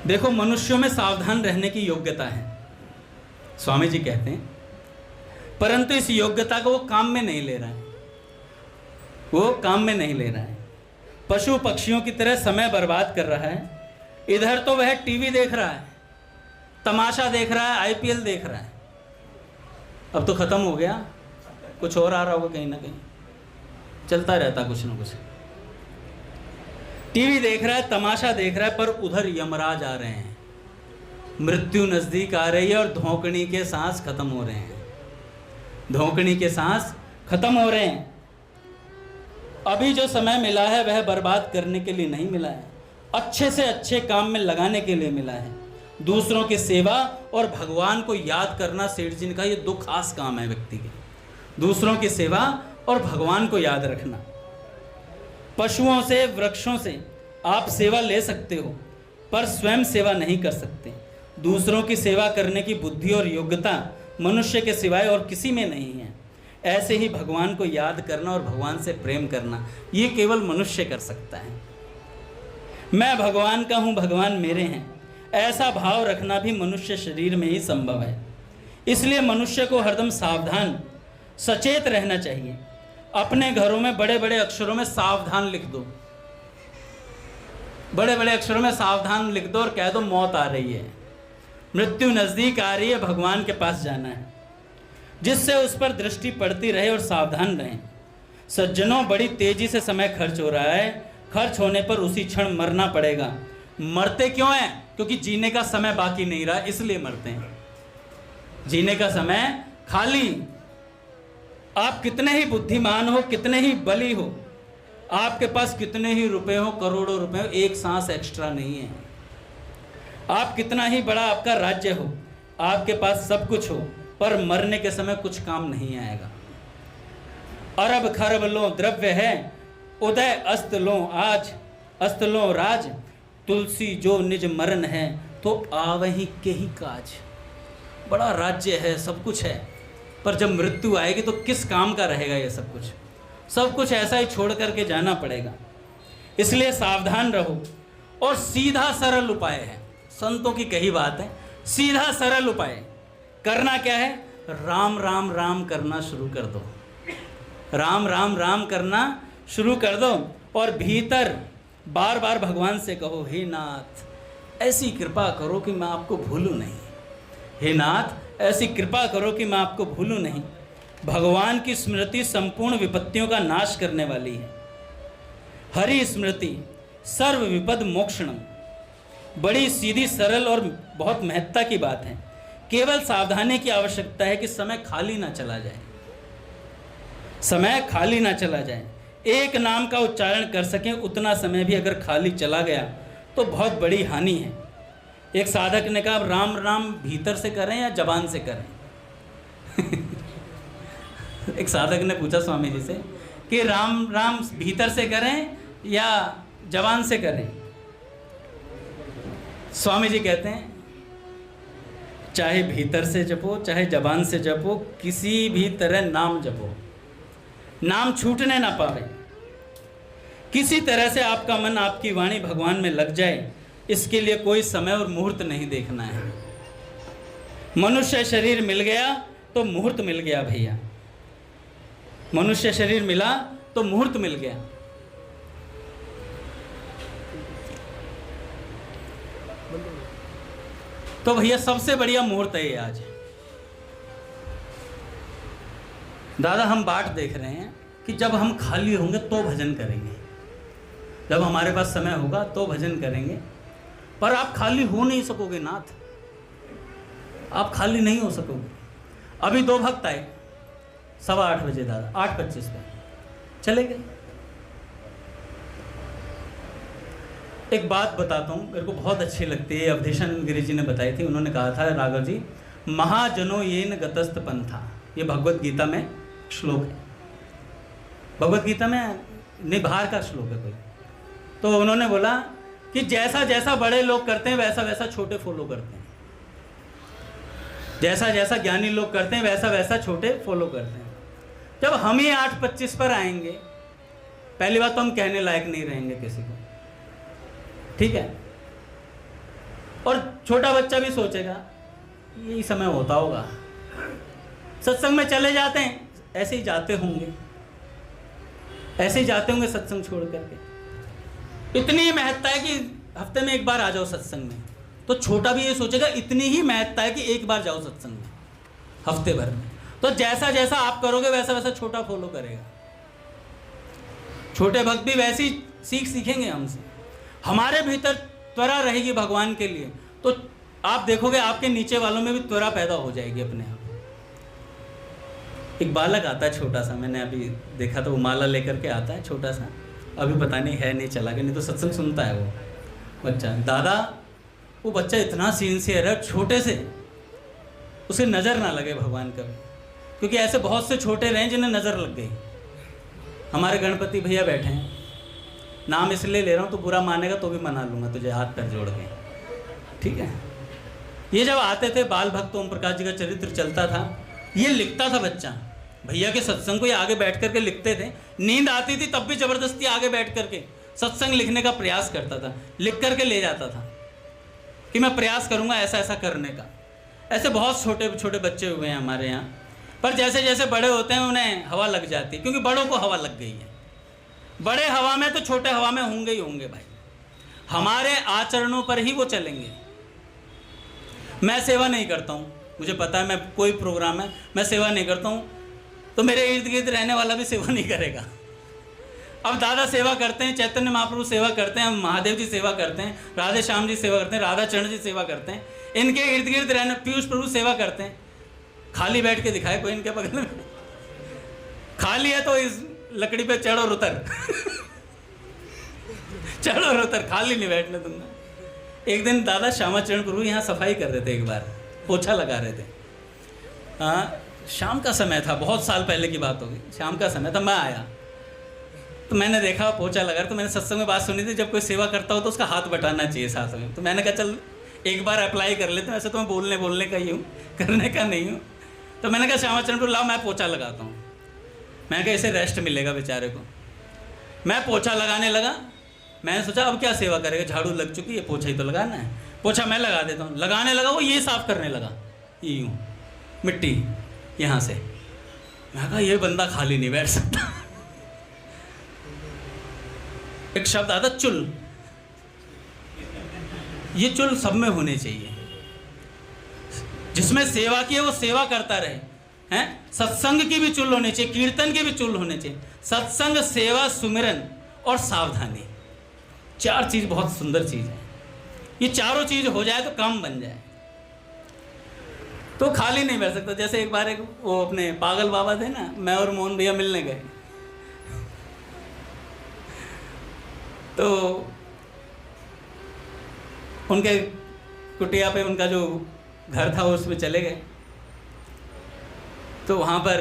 देखो, मनुष्यों में सावधान रहने की योग्यता है, स्वामी जी कहते हैं, परंतु इस योग्यता को वो काम में नहीं ले रहा है, वो काम में नहीं ले रहा है। पशु पक्षियों की तरह समय बर्बाद कर रहा है। इधर तो वह टीवी देख रहा है, तमाशा देख रहा है, आईपीएल देख रहा है। अब तो खत्म हो गया, कुछ और आ रहा होगा, कहीं ना कहीं चलता रहता कुछ ना कुछ। टीवी देख रहा है, तमाशा देख रहा है, पर उधर यमराज आ रहे हैं, मृत्यु नजदीक आ रही है और धोकनी के सांस खत्म हो रहे हैं, धोकनी के सांस खत्म हो रहे हैं। अभी जो समय मिला है वह बर्बाद करने के लिए नहीं मिला है, अच्छे से अच्छे काम में लगाने के लिए मिला है। दूसरों की सेवा और भगवान को याद करना, सेठ जी ने कहा, ये दो खास काम है व्यक्ति के, दूसरों की सेवा और भगवान को याद रखना। पशुओं से, वृक्षों से आप सेवा ले सकते हो, पर स्वयं सेवा नहीं कर सकते। दूसरों की सेवा करने की बुद्धि और योग्यता मनुष्य के सिवाय और किसी में नहीं है। ऐसे ही भगवान को याद करना और भगवान से प्रेम करना, ये केवल मनुष्य कर सकता है। मैं भगवान का हूँ, भगवान मेरे हैं, ऐसा भाव रखना भी मनुष्य शरीर में ही संभव है। इसलिए मनुष्य को हरदम सावधान, सचेत रहना चाहिए। अपने घरों में बड़े बड़े अक्षरों में सावधान लिख दो, बड़े बड़े अक्षरों में सावधान लिख दो और कह दो मौत आ रही है, मृत्यु नजदीक आ रही है, भगवान के पास जाना है, जिससे उस पर दृष्टि पड़ती रहे और सावधान रहें। सज्जनों, बड़ी तेजी से समय खर्च हो रहा है, खर्च होने पर उसी क्षण मरना पड़ेगा। मरते क्यों हैं? क्योंकि जीने का समय बाकी नहीं रहा, इसलिए मरते हैं। जीने का समय खाली। आप कितने ही बुद्धिमान हो, कितने ही बली हो, आपके पास कितने ही रुपए हो, करोड़ों रुपए हो, एक सांस एक्स्ट्रा नहीं है। आप कितना ही बड़ा आपका राज्य हो, आपके पास सब कुछ हो, पर मरने के समय कुछ काम नहीं आएगा। अरब खरब लो द्रव्य है, उदय अस्त लो आज, अस्त लो राज, तुलसी जो निज मरण है, तो आवही के ही काज। बड़ा राज्य है, सब कुछ है, पर जब मृत्यु आएगी तो किस काम का रहेगा ये सब कुछ? सब कुछ ऐसा ही छोड़ करके जाना पड़ेगा। इसलिए सावधान रहो। और सीधा सरल उपाय है, संतों की कही बात है, सीधा सरल उपाय करना क्या है? राम राम राम करना शुरू कर दो, राम राम राम करना शुरू कर दो। और भीतर बार बार भगवान से कहो, हे नाथ ऐसी कृपा करो कि मैं आपको भूलूं नहीं, हे नाथ ऐसी कृपा करो कि मैं आपको भूलूं नहीं। भगवान की स्मृति संपूर्ण विपत्तियों का नाश करने वाली है। हरि स्मृति सर्व विपद मोक्षणम, बड़ी सीधी सरल और बहुत महत्ता की बात है। केवल सावधानी की आवश्यकता है कि समय खाली ना चला जाए, समय खाली ना चला जाए। एक नाम का उच्चारण कर सकें उतना समय भी अगर खाली चला गया तो बहुत बड़ी हानि है। एक साधक ने कहा, राम राम भीतर से करें या जबान से करें? एक साधक ने पूछा स्वामी जी से कि राम राम भीतर से करें या जबान से करें? स्वामी जी कहते हैं, चाहे भीतर से जपो चाहे जबान से जपो, किसी भी तरह नाम जपो, नाम छूटने ना पावे। किसी तरह से आपका मन, आपकी वाणी भगवान में लग जाए, इसके लिए कोई समय और मुहूर्त नहीं देखना है। मनुष्य शरीर मिल गया तो मुहूर्त मिल गया भैया, मनुष्य शरीर मिला तो मुहूर्त मिल गया। तो भैया सबसे बढ़िया मुहूर्त है ये आज। दादा हम बाट देख रहे हैं कि जब हम खाली होंगे तो भजन करेंगे, जब हमारे पास समय होगा तो भजन करेंगे। पर आप खाली हो नहीं सकोगे नाथ, आप खाली नहीं हो सकोगे। अभी 2 भक्त आए 8:15 बजे, दादा 8:25 पे चले गए। एक बात बताता हूँ, मेरे को बहुत अच्छी लगती है, अवधेशानंद गिरि जी ने बताई थी। उन्होंने कहा था, राघव जी, महाजनो येन गतस्त पंथा, ये भगवत गीता में श्लोक है, भगवत गीता में निभार का श्लोक है कोई। तो उन्होंने बोला कि जैसा जैसा बड़े लोग करते हैं वैसा वैसा छोटे फॉलो करते हैं, जैसा जैसा ज्ञानी लोग करते हैं वैसा वैसा छोटे फॉलो करते हैं। जब हम ही 8:25 पर आएंगे, पहली बात तो हम कहने लायक नहीं रहेंगे किसी को, ठीक है। और छोटा बच्चा भी सोचेगा यही समय होता होगा, सत्संग में चले जाते हैं, ऐसे ही जाते होंगे, ऐसे ही जाते होंगे सत्संग छोड़ करके। इतनी महत्ता है कि हफ्ते में एक बार आ जाओ सत्संग में, तो छोटा भी ये सोचेगा इतनी ही महत्ता है कि एक बार जाओ सत्संग में हफ्ते भर में। तो जैसा जैसा आप करोगे वैसा वैसा छोटा फॉलो करेगा। छोटे भक्त भी वैसी सीख सीखेंगे हमसे। हमारे भीतर त्वरा रहेगी भगवान के लिए, तो आप देखोगे आपके नीचे वालों में भी त्वरा पैदा हो जाएगी अपने आप। एक बालक आता है छोटा सा, मैंने अभी देखा तो वो माला लेकर के आता है छोटा सा, अभी पता नहीं है नहीं चला गया, नहीं तो सत्संग सुनता है वो बच्चा। दादा वो बच्चा इतना सिंसियर है, छोटे से उसे नज़र ना लगे भगवान कभी, क्योंकि ऐसे बहुत से छोटे रहे जिन्हें नज़र लग गई। हमारे गणपति भैया बैठे हैं, नाम इसलिए ले रहा हूँ तो बुरा मानेगा तो भी मना लूँगा तुझे हाथ पैर जोड़ के, ठीक है। ये जब आते थे बाल भक्त ओम प्रकाश जी का चरित्र चलता था, ये लिखता था बच्चा भैया के सत्संग को, ये आगे बैठ करके लिखते थे। नींद आती थी तब भी ज़बरदस्ती आगे बैठ करके सत्संग लिखने का प्रयास करता था, लिख करके ले जाता था कि मैं प्रयास करूँगा ऐसा ऐसा करने का। ऐसे बहुत छोटे छोटे बच्चे हुए हैं हमारे यहाँ, पर जैसे जैसे बड़े होते हैं उन्हें हवा लग जाती है, क्योंकि बड़ों को हवा लग गई है। बड़े हवा में तो छोटे हवा में होंगे ही होंगे भाई, हमारे आचरणों पर ही वो चलेंगे। मैं सेवा नहीं करता हूँ, मुझे पता है, मैं कोई प्रोग्राम है मैं सेवा नहीं करता हूँ तो मेरे इर्द गिर्द रहने वाला भी सेवा नहीं करेगा। अब दादा सेवा करते हैं, चैतन्य महाप्रभु सेवा करते हैं, महादेव जी सेवा करते हैं, राधे श्याम जी सेवा करते हैं, राधा चरण जी सेवा करते हैं, इनके इर्द गिर्द रहने पीयूष प्रभु सेवा करते हैं। खाली बैठ के दिखाए कोई इनके बगल में, खाली है तो इस लकड़ी पे चढ़ और उतर चढ़ और उतर, खाली नहीं बैठने दूंगा। एक दिन दादा श्यामाचरण प्रभु यहाँ सफाई कर रहे थे, एक बार पोछा लगा रहे थे। हाँ, शाम का समय था, बहुत साल पहले की बात होगी, शाम का समय था। मैं आया तो मैंने देखा पोछा लगा रहा, तो मैंने सत्संग में बात सुनी थी जब कोई सेवा करता हो तो उसका हाथ बटाना चाहिए साथ में। तो मैंने कहा चल एक बार अप्लाई कर लेते हैं, वैसे तो मैं बोलने का ही हूँ, करने का नहीं हूँ। तो मैंने कहा श्यामाचरण प्रभु लाओ मैं पोछा लगाता हूँ। मैंने कहा इसे रेस्ट मिलेगा बेचारे को। मैं पोछा लगाने लगा, मैंने सोचा अब क्या सेवा करेगा, झाड़ू लग चुकी है, पोछा ही तो लगाना है, पोछा मैं लगा देता हूँ। लगाने लगा, वो ये साफ करने लगा, ये यूँ मिट्टी यहाँ से। मैं कहा ये बंदा खाली नहीं बैठ सकता। एक शब्द आता चुल, ये चुल सब में होने चाहिए। जिसमें सेवा की है वो सेवा करता रहे, हैं। सत्संग की भी चुल होनी चाहिए, कीर्तन की भी चुल होनी चाहिए। सत्संग, सेवा, सुमिरन और सावधानी, चार चीज बहुत सुंदर चीज है। ये चारों चीज हो जाए तो काम बन जाए, तो खाली नहीं बैठ सकता। जैसे एक बार वो अपने पागल बाबा थे ना, मैं और मोहन भैया मिलने गए, तो उनके कुटिया पे उनका जो घर था उसमें चले गए। तो वहाँ पर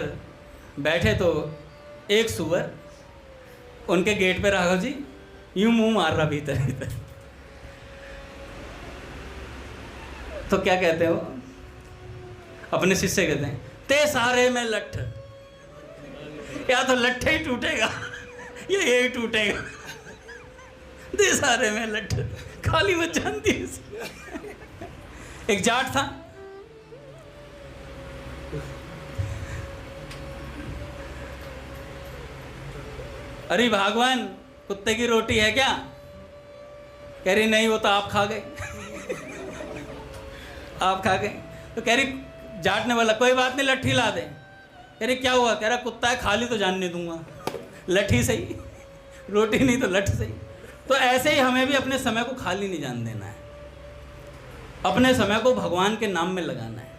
बैठे तो एक सुअर उनके गेट पे राघव जी यूं मुंह मार रहा भीतर भीतर। तो क्या कहते हो अपने शिष्य, कहते हैं ते सारे में लठ, या तो लट्ठे ही टूटेगा या यही टूटेगा। ते सारे में लठ, खाली मत जानती है। एक जाट था, अरे भगवान कुत्ते की रोटी है क्या? कह रही नहीं, वो तो आप खा गए। आप खा गए। तो कह रही, जाट ने बोला कोई बात नहीं, लट्ठी ला दे। कह रही क्या हुआ? कह रहा कुत्ता है, खाली तो जानने दूंगा, लट्ठी सही, रोटी नहीं तो लठ सही। तो ऐसे ही हमें भी अपने समय को खाली नहीं जान देना है, अपने समय को भगवान के नाम में लगाना है।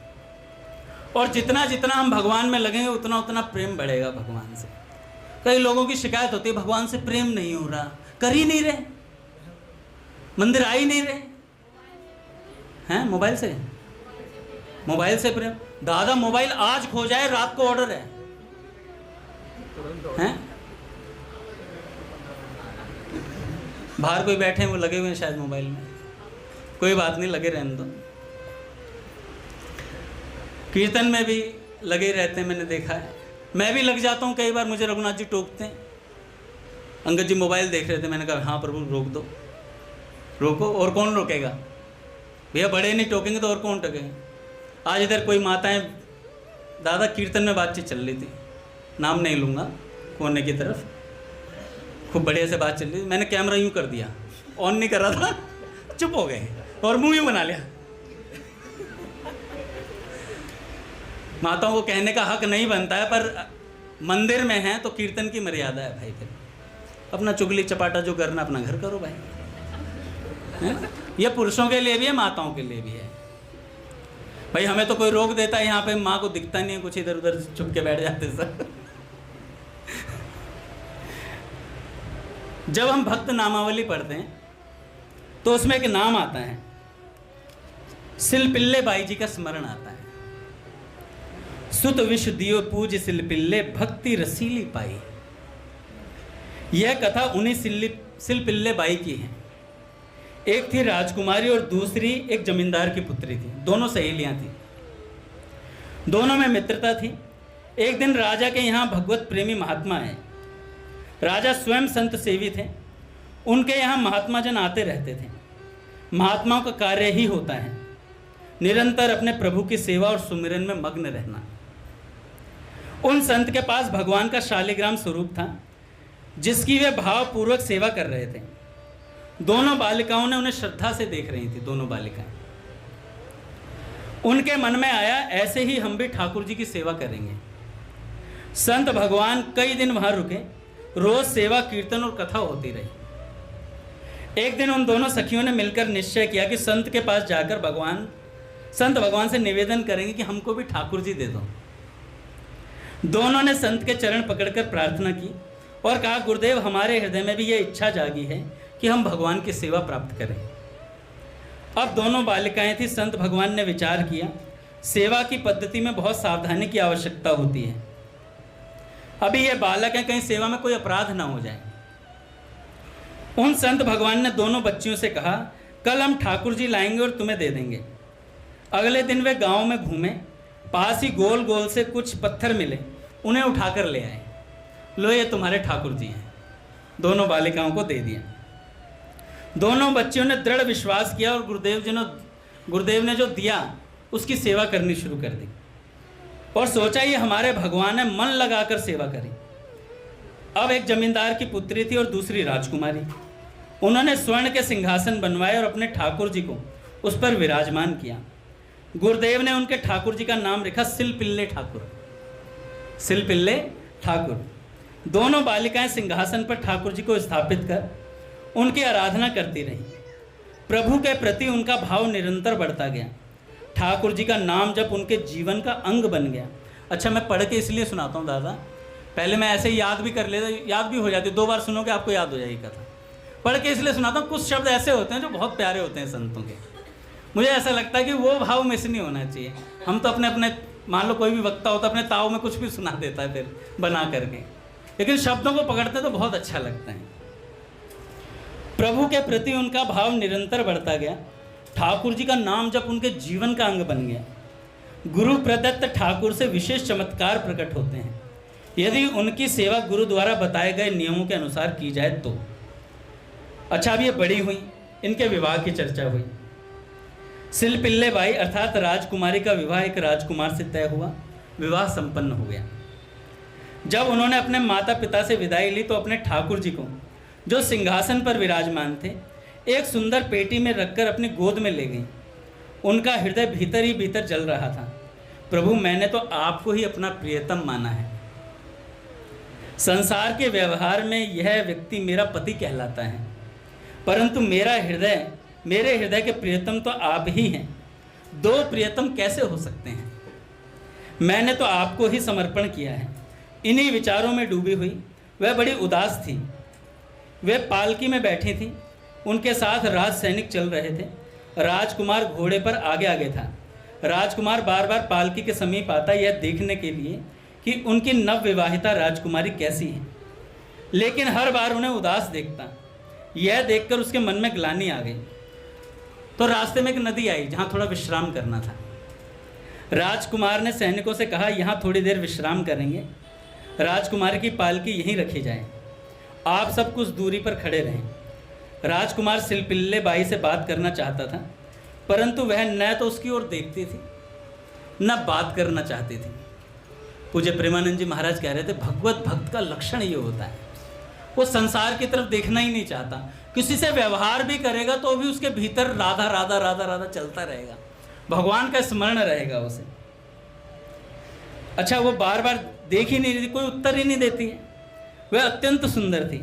और जितना जितना हम भगवान में लगेंगे उतना उतना प्रेम बढ़ेगा भगवान से। कई लोगों की शिकायत होती है भगवान से प्रेम नहीं हो रहा, कर ही नहीं रहे, मंदिर आ ही नहीं रहे हैं, मोबाइल से प्रेम। दादा मोबाइल आज खो जाए रात को ऑर्डर है, हैं? बाहर कोई बैठे हैं वो लगे हुए हैं शायद मोबाइल में, कोई बात नहीं, लगे रहने दो। कीर्तन में भी लगे रहते हैं, मैंने देखा है, मैं भी लग जाता हूँ कई बार। मुझे रघुनाथ जी टोकते हैं, अंगद जी मोबाइल देख रहे थे, मैंने कहा हाँ प्रभु रोक दो, रोको, और कौन रोकेगा, भैया बड़े नहीं टोकेंगे तो और कौन टोकेंगे। आज इधर कोई माताएं, दादा कीर्तन में बातचीत चल रही थी, नाम नहीं लूँगा, कोने की तरफ खूब बढ़िया से बात चल रही थी। मैंने कैमरा यूँ कर दिया, ऑन नहीं कर रहा था, चुप हो गए और मुंह यूँ बना लिया। माताओं को कहने का हक नहीं बनता है, पर मंदिर में है तो कीर्तन की मर्यादा है भाई। फिर अपना चुगली चपाटा जो करना अपना घर करो भाई, है? ये पुरुषों के लिए भी है, माताओं के लिए भी है भाई। हमें तो कोई रोक देता है यहाँ पे, माँ को दिखता नहीं है कुछ, इधर उधर चुप के बैठ जाते सर। जब हम भक्त नामावली पढ़ते हैं तो उसमें एक नाम आता है, सिलपिल्ले बाई जी का स्मरण आता है। सुत विष दियो पूज सिलपिल्ले, भक्ति रसीली पाई। यह कथा उन्हीं सिलपिल्ले बाई की है। एक थी राजकुमारी और दूसरी एक जमींदार की पुत्री थी। दोनों सहेलियां थी, दोनों में मित्रता थी। एक दिन राजा के यहाँ भगवत प्रेमी महात्मा आए। राजा स्वयं संत सेवी थे, उनके यहाँ महात्मा जन आते रहते थे। महात्माओं का कार्य ही होता है निरंतर अपने प्रभु की सेवा और सुमिरन में मग्न रहना। उन संत के पास भगवान का शालिग्राम स्वरूप था, जिसकी वे भावपूर्वक सेवा कर रहे थे। दोनों बालिकाओं ने उन्हें श्रद्धा से देख रही थी। दोनों बालिकाएं, उनके मन में आया ऐसे ही हम भी ठाकुर जी की सेवा करेंगे। संत भगवान कई दिन वहां रुके, रोज सेवा कीर्तन और कथा होती रही। एक दिन उन दोनों सखियों ने मिलकर निश्चय किया कि संत के पास जाकर संत भगवान से निवेदन करेंगे कि हमको भी ठाकुर जी दे दो। दोनों ने संत के चरण पकड़कर प्रार्थना की और कहा, गुरुदेव हमारे हृदय में भी यह इच्छा जागी है कि हम भगवान की सेवा प्राप्त करें। अब दोनों बालिकाएं थी। संत भगवान ने विचार किया, सेवा की पद्धति में बहुत सावधानी की आवश्यकता होती है। अभी ये बालक हैं, कहीं सेवा में कोई अपराध ना हो जाए। उन संत भगवान ने दोनों बच्चियों से कहा, कल हम ठाकुर जी लाएंगे और तुम्हें दे देंगे। अगले दिन वे गांव में घूमे, पास ही गोल गोल से कुछ पत्थर मिले, उन्हें उठाकर ले आए। लो ये तुम्हारे ठाकुर जी हैं। दोनों बालिकाओं को दे दिया। दोनों बच्चियों ने दृढ़ विश्वास किया और गुरुदेव ने जो दिया उसकी सेवा करनी शुरू कर दी और सोचा ये हमारे भगवान है, मन लगाकर सेवा करें। अब एक जमींदार की पुत्री थी और दूसरी राजकुमारी। उन्होंने स्वर्ण के सिंहासन बनवाए और अपने ठाकुर जी को उस पर विराजमान किया। गुरुदेव ने उनके ठाकुर जी का नाम रखा सिलपिल्ले ठाकुर। सिलपिल्ले ठाकुर। दोनों बालिकाएं सिंहासन पर ठाकुर जी को स्थापित कर उनकी आराधना करती रहीं। प्रभु के प्रति उनका भाव निरंतर बढ़ता गया। ठाकुर जी का नाम जब उनके जीवन का अंग बन गया। अच्छा, मैं पढ़ के इसलिए सुनाता हूँ दादा, पहले मैं ऐसे ही याद भी कर लेता, याद भी हो जाती, 2 बार सुनोगे आपको याद हो जाएगी कथा। पढ़ के इसलिए सुनाता हूँ, कुछ शब्द ऐसे होते हैं जो बहुत प्यारे होते हैं संतों के। मुझे ऐसा लगता है कि वो भाव मिस नहीं होना चाहिए। हम तो अपने मान लो कोई भी वक्ता होता है, अपने ताव में कुछ भी सुना देता है फिर बना करके, लेकिन शब्दों को पकड़ते तो बहुत अच्छा लगता है। प्रभु के प्रति उनका भाव निरंतर बढ़ता गया। ठाकुर जी का नाम जब उनके जीवन का अंग बन गया। गुरु प्रदत्त ठाकुर से विशेष चमत्कार प्रकट होते हैं यदि उनकी सेवा गुरु द्वारा बताए गए नियमों के अनुसार की जाए तो। अच्छा, अब ये बड़ी हुई, इनके विवाह की चर्चा हुई। सिलपिल्ले बाई अर्थात राजकुमारी का विवाह एक राजकुमार से तय हुआ। विवाह संपन्न हो गया। जब उन्होंने अपने माता पिता से विदाई ली तो अपने ठाकुर जी को, जो सिंहासन पर विराजमान थे, एक सुंदर पेटी में रखकर अपनी गोद में ले गई। उनका हृदय भीतर ही भीतर जल रहा था। प्रभु, मैंने तो आपको ही अपना प्रियतम माना है। संसार के व्यवहार में यह व्यक्ति मेरा पति कहलाता है, परंतु मेरे हृदय के प्रियतम तो आप ही हैं। 2 प्रियतम कैसे हो सकते हैं? मैंने तो आपको ही समर्पण किया है। इन्हीं विचारों में डूबी हुई वह बड़ी उदास थी। वे पालकी में बैठी थी। उनके साथ राज सैनिक चल रहे थे। राजकुमार घोड़े पर आगे आगे था। राजकुमार बार बार पालकी के समीप आता, यह देखने के लिए कि उनकी नवविवाहिता राजकुमारी कैसी है, लेकिन हर बार उन्हें उदास देखता। यह देखकर उसके मन में ग्लानि आ गई। तो रास्ते में एक नदी आई जहाँ थोड़ा विश्राम करना था। राजकुमार ने सैनिकों से कहा, यहाँ थोड़ी देर विश्राम करेंगे। राजकुमारी की पालकी यहीं रखी जाए, आप सब कुछ दूरी पर खड़े रहें। राजकुमार सिलपिल्ले बाई से बात करना चाहता था, परंतु वह न तो उसकी ओर देखती थी न बात करना चाहती थी। पूज्य प्रेमानंद जी महाराज कह रहे थे भगवत भक्त का लक्षण ये होता है, वो संसार की तरफ देखना ही नहीं चाहता। किसी से व्यवहार भी करेगा तो भी उसके भीतर राधा राधा राधा राधा चलता रहेगा, भगवान का स्मरण रहेगा उसे। अच्छा, वो बार बार देख ही नहीं रही थी, कोई उत्तर ही नहीं देती है। वह अत्यंत सुंदर थी।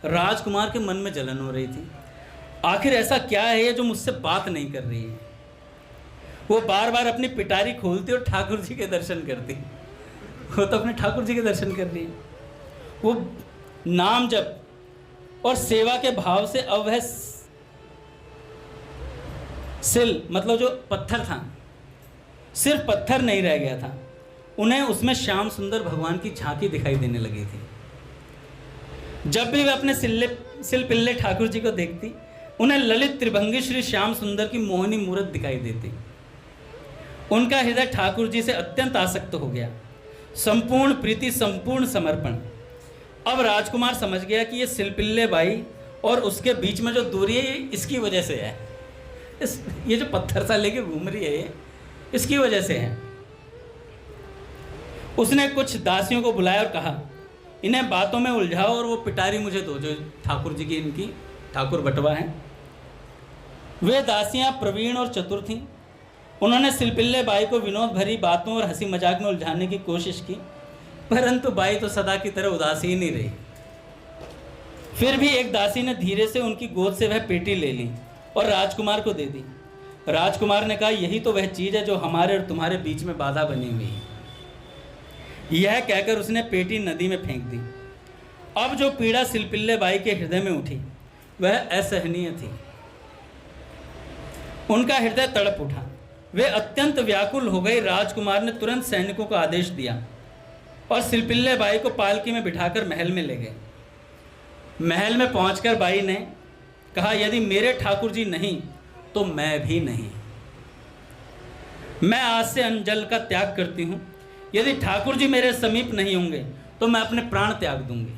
राजकुमार के मन में जलन हो रही थी, आखिर ऐसा क्या है ये जो मुझसे बात नहीं कर रही है। वो बार बार अपनी पिटारी खोलती और ठाकुर जी के दर्शन करती। वो तो अपने ठाकुर जी के दर्शन कर रही है। वो नाम जप और सेवा के भाव से अब वह सिल मतलब जो पत्थर था, सिर्फ पत्थर नहीं रह गया था, उन्हें उसमें श्याम सुंदर भगवान की झांकी दिखाई देने लगी थी। जब भी वे अपने सिल पिल्ले ठाकुर जी को देखती, उन्हें ललित त्रिभंगी श्री श्याम सुंदर की मोहनी मूर्त दिखाई देती। उनका हृदय ठाकुर जी से अत्यंत आसक्त हो गया। संपूर्ण प्रीति, संपूर्ण समर्पण। अब राजकुमार समझ गया कि ये सिलपिल्ले बाई और उसके बीच में जो दूरी है ये इसकी वजह से है। ये जो पत्थर सा लेके घूम रही है ये इसकी वजह से है। उसने कुछ दासियों को बुलाया और कहा, इन्हें बातों में उलझाओ और वो पिटारी मुझे दो जो ठाकुर जी की इनकी ठाकुर बटवा हैं। वे दासियां प्रवीण और चतुर थीं। उन्होंने सिलपिल्ले बाई को विनोद भरी बातों और हंसी मजाक में उलझाने की कोशिश की, परंतु बाई तो सदा की तरह उदासीन ही रही। फिर भी एक दासी ने धीरे से उनकी गोद से वह पेटी ले ली और राजकुमार को दे दी। राजकुमार ने कहा, यही तो वह चीज़ है जो हमारे और तुम्हारे बीच में बाधा बनी हुई है। यह कहकर उसने पेटी नदी में फेंक दी। अब जो पीड़ा सिलपिल्ले बाई के हृदय में उठी वह असहनीय थी। उनका हृदय तड़प उठा। वे अत्यंत व्याकुल हो गए। राजकुमार ने तुरंत सैनिकों को आदेश दिया और सिलपिल्ले बाई को पालकी में बिठाकर महल में ले गए। महल में पहुंचकर बाई ने कहा, यदि मेरे ठाकुर जी नहीं तो मैं भी नहीं। मैं आज से अंजल का त्याग करती हूँ। यदि ठाकुर जी मेरे समीप नहीं होंगे तो मैं अपने प्राण त्याग दूंगी।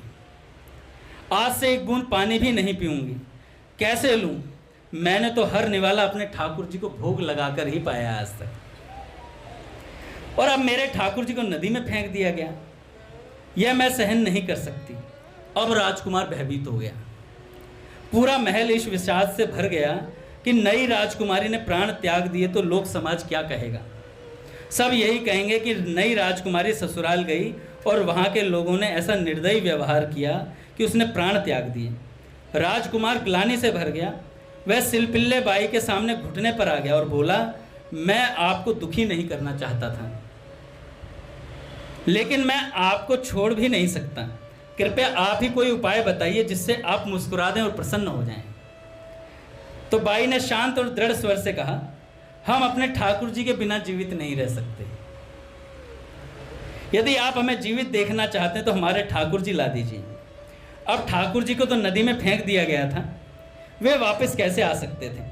आज से एक बूंद पानी भी नहीं पीऊंगी। कैसे लूं? मैंने तो हर निवाला अपने ठाकुर जी को भोग लगाकर ही पाया आज तक, और अब मेरे ठाकुर जी को नदी में फेंक दिया गया। यह मैं सहन नहीं कर सकती। अब राजकुमार भयभीत हो गया। पूरा महल इस विषाद से भर गया कि नई राजकुमारी ने प्राण त्याग दिए तो लोक समाज क्या कहेगा। सब यही कहेंगे कि नई राजकुमारी ससुराल गई और वहाँ के लोगों ने ऐसा निर्दयी व्यवहार किया कि उसने प्राण त्याग दिए। राजकुमार ग्लानि से भर गया। वह सिलपिल्ले बाई के सामने घुटने पर आ गया और बोला, मैं आपको दुखी नहीं करना चाहता था, लेकिन मैं आपको छोड़ भी नहीं सकता। कृपया आप ही कोई उपाय बताइए जिससे आप मुस्कुरा दें और प्रसन्न हो जाएं। तो बाई ने शांत और दृढ़ स्वर से कहा, हम अपने ठाकुर जी के बिना जीवित नहीं रह सकते। यदि आप हमें जीवित देखना चाहते हैं तो हमारे ठाकुर जी ला दीजिए। अब ठाकुर जी को तो नदी में फेंक दिया गया था, वे वापस कैसे आ सकते थे।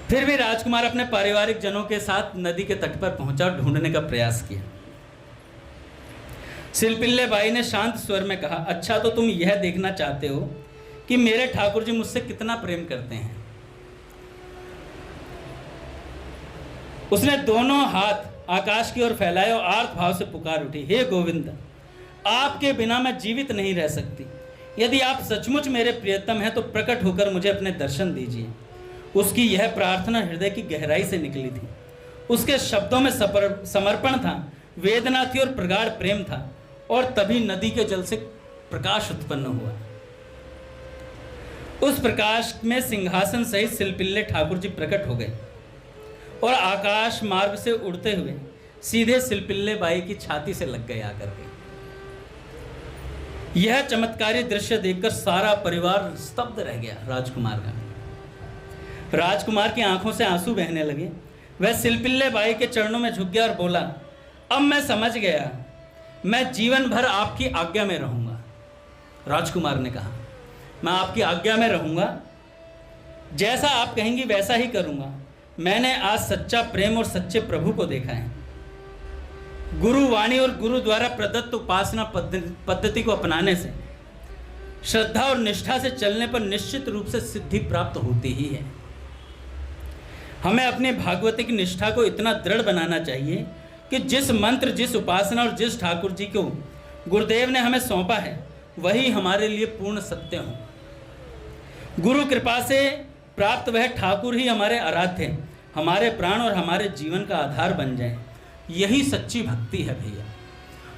फिर भी राजकुमार अपने पारिवारिक जनों के साथ नदी के तट पर पहुंचा और ढूंढने का प्रयास किया। सिलपिल्ले बाई ने शांत स्वर में कहा, अच्छा तो तुम यह देखना चाहते हो कि मेरे ठाकुर जी मुझसे कितना प्रेम करते हैं। उसने दोनों हाथ आकाश की ओर फैलाए और आर्त भाव से पुकार उठी, हे गोविंद, आपके बिना मैं जीवित नहीं रह सकती। यदि आप सचमुच मेरे प्रियतम हैं तो प्रकट होकर मुझे अपने दर्शन दीजिए। उसकी यह प्रार्थना हृदय की गहराई से निकली थी। उसके शब्दों में समर्पण था, वेदना थी और प्रगाढ़ प्रेम था। और तभी नदी के जल से प्रकाश उत्पन्न हुआ। उस प्रकाश में सिंहासन सहित सिलपिल्ले ठाकुर जी प्रकट हो गए और आकाश मार्ग से उड़ते हुए सीधे सिलपिल्ले बाई की छाती से लग गए आकर के। यह चमत्कारी दृश्य देखकर सारा परिवार स्तब्ध रह गया। राजकुमार की आंखों से आंसू बहने लगे। वह सिलपिल्ले बाई के चरणों में झुक गया और बोला, अब मैं समझ गया, मैं जीवन भर आपकी आज्ञा में रहूंगा। राजकुमार ने कहा, मैं आपकी आज्ञा में रहूंगा, जैसा आप कहेंगी वैसा ही करूंगा। मैंने आज सच्चा प्रेम और सच्चे प्रभु को देखा है। गुरु वाणी और गुरु द्वारा प्रदत्त उपासना पद्धति को अपनाने से, श्रद्धा और निष्ठा से चलने पर निश्चित रूप से सिद्धि प्राप्त होती ही है। हमें अपने भागवतिक निष्ठा को इतना दृढ़ बनाना चाहिए कि जिस मंत्र, जिस उपासना और जिस ठाकुर जी को गुरुदेव ने हमें सौंपा है वही हमारे लिए पूर्ण सत्य हो। गुरु कृपा से प्राप्त वह ठाकुर ही हमारे आराध्य, हमारे प्राण और हमारे जीवन का आधार बन जाए। यही सच्ची भक्ति है भैया।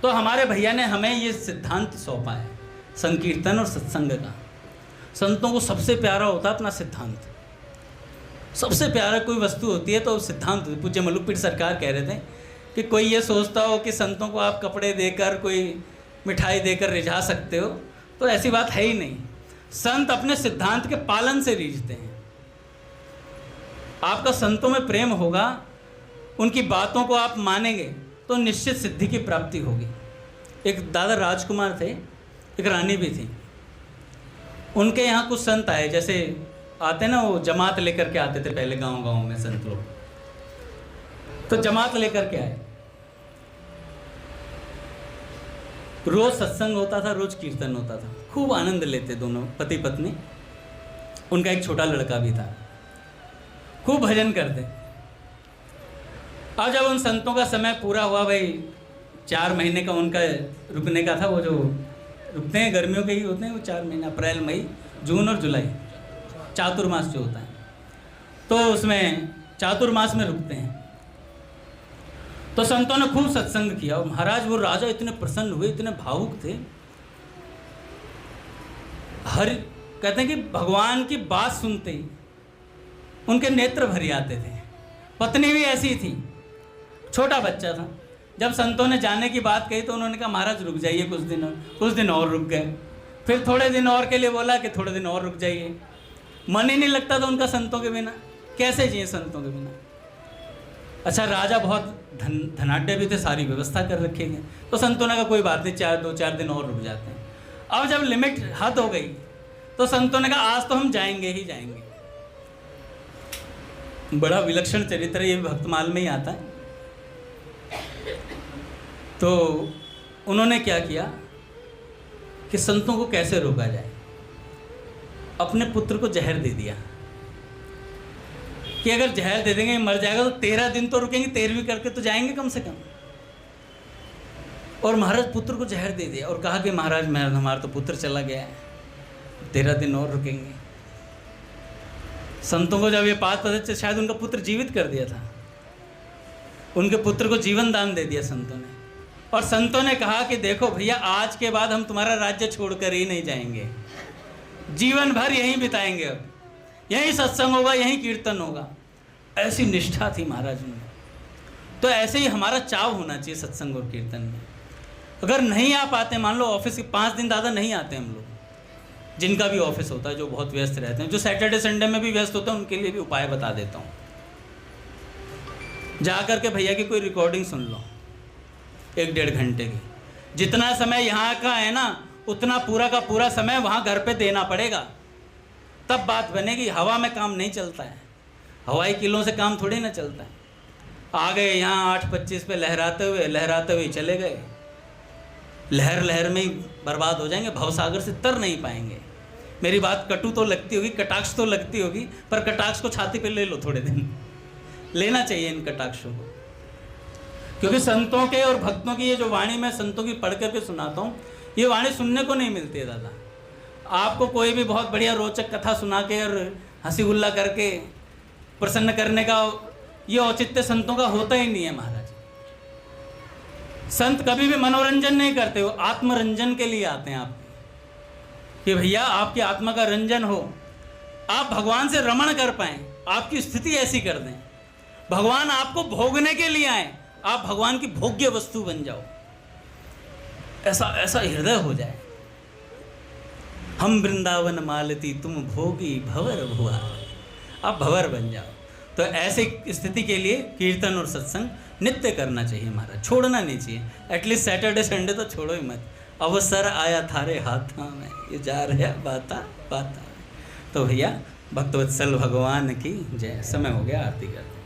तो हमारे भैया ने हमें ये सिद्धांत सौंपा है संकीर्तन और सत्संग का। संतों को सबसे प्यारा होता है अपना सिद्धांत। सबसे प्यारा कोई वस्तु होती है तो सिद्धांत। पूज्य मलुकपीठ सरकार कह रहे थे कि कोई ये सोचता हो कि संतों को आप कपड़े देकर, कोई मिठाई देकर रिझा सकते हो, तो ऐसी बात है ही नहीं। संत अपने सिद्धांत के पालन से रिझते हैं। आपका संतों में प्रेम होगा, उनकी बातों को आप मानेंगे तो निश्चित सिद्धि की प्राप्ति होगी। एक दादा राजकुमार थे, एक रानी भी थी। उनके यहाँ कुछ संत आए, जैसे आते ना वो जमात लेकर के आते थे पहले गांव-गांव में संत लोग, तो जमात लेकर के आए। रोज सत्संग होता था, रोज कीर्तन होता था, खूब आनंद लेते दोनों पति पत्नी। उनका एक छोटा लड़का भी था, खूब भजन करते। अब जब उन संतों का समय पूरा हुआ, भाई 4 महीने का उनका रुकने का था, वो जो रुकते हैं गर्मियों के ही होते हैं वो 4 महीने, अप्रैल, मई, जून और जुलाई, चातुर्मास जो होता है, तो उसमें चातुर्मास में रुकते हैं। तो संतों ने खूब सत्संग किया और महाराज वो राजा इतने प्रसन्न हुए, इतने भावुक थे। हर कहते हैं कि भगवान की बात सुनते ही उनके नेत्र भर आते थे। पत्नी भी ऐसी थी, छोटा बच्चा था। जब संतों ने जाने की बात कही तो उन्होंने कहा महाराज रुक जाइए कुछ दिन और रुक गए। फिर थोड़े दिन और के लिए बोला कि थोड़े दिन और रुक जाइए। मन ही नहीं लगता था उनका संतों के बिना, कैसे जिए संतों के बिना। अच्छा, राजा बहुत धनाढ्य भी थे, सारी व्यवस्था कर रखे थे, तो संतों ने कहा कोई बात नहीं, 2-4 दिन और रुक जाते हैं। अब जब लिमिट हद हो गई तो संतों ने कहा आज तो हम जाएंगे ही जाएंगे। बड़ा विलक्षण चरित्र ये भक्तमाल में ही आता है। तो उन्होंने क्या किया कि संतों को कैसे रोका जाए, अपने पुत्र को जहर दे दिया कि अगर जहर दे देंगे मर जाएगा तो 13 दिन तो रुकेंगे, 13वीं करके तो जाएंगे कम से कम। और महाराज पुत्र को जहर दे दिया और कहा कि महाराज हमारा तो पुत्र चला गया है, 13 दिन और रुकेंगे। संतों को जब ये बात पता चली, शायद उनका पुत्र जीवित कर दिया था, उनके पुत्र को जीवन दान दे दिया संतों ने। और संतों ने कहा कि देखो भैया, आज के बाद हम तुम्हारा राज्य छोड़कर ही नहीं जाएंगे, जीवन भर यहीं बिताएंगे, अब यहीं सत्संग होगा, यहीं कीर्तन होगा। ऐसी निष्ठा थी महाराज में। तो ऐसे ही हमारा चाव होना चाहिए सत्संग और कीर्तन में। अगर नहीं आ पाते, मान लो ऑफिस के 5 दिन दादा नहीं आते हम लोग, जिनका भी ऑफिस होता है, जो बहुत व्यस्त रहते हैं, जो सैटरडे संडे में भी व्यस्त होते हैं, उनके लिए भी उपाय बता देता हूँ। जा कर के भैया की कोई रिकॉर्डिंग सुन लो 1-1.5 घंटे की। जितना समय यहाँ का है ना, उतना पूरा का पूरा समय वहाँ घर पे देना पड़ेगा, तब बात बनेगी। हवा में काम नहीं चलता है, हवाई किलों से काम थोड़ी ना चलता है। आ गए यहाँ 8:25 पे लहराते हुए चले गए, लहर में ही बर्बाद हो जाएंगे, भवसागर से तर नहीं पाएंगे। मेरी बात कटु तो लगती होगी, कटाक्ष तो लगती होगी, पर कटाक्ष को छाती पे ले लो, थोड़े दिन लेना चाहिए इन कटाक्षों को। क्योंकि संतों के और भक्तों की ये जो वाणी मैं संतों की पढ़ करके सुनाता हूँ, ये वाणी सुनने को नहीं मिलती है दादा। आपको कोई भी बहुत बढ़िया रोचक कथा सुना के और हंसी गुल्ला करके प्रसन्न करने का ये औचित्य संतों का होता ही नहीं है महाराज। संत कभी भी मनोरंजन नहीं करते, वो आत्मरंजन के लिए आते हैं आप, कि भैया आपकी आत्मा का रंजन हो, आप भगवान से रमण कर पाएं, आपकी स्थिति ऐसी कर दें, भगवान आपको भोगने के लिए आए, आप भगवान की भोग्य वस्तु बन जाओ, ऐसा हृदय हो जाए। हम वृंदावन मालती तुम भोगी भवर भुआ, आप भवर बन जाओ। तो ऐसे स्थिति के लिए कीर्तन और सत्संग नित्य करना चाहिए महाराज, छोड़ना नहीं चाहिए। एटलीस्ट सैटरडे संडे तो छोड़ो ही मत। अवसर आया थारे हाथा में, ये जा रहा बाता। तो भैया भक्तवत्सल भगवान की जय। समय हो गया, आरती करते।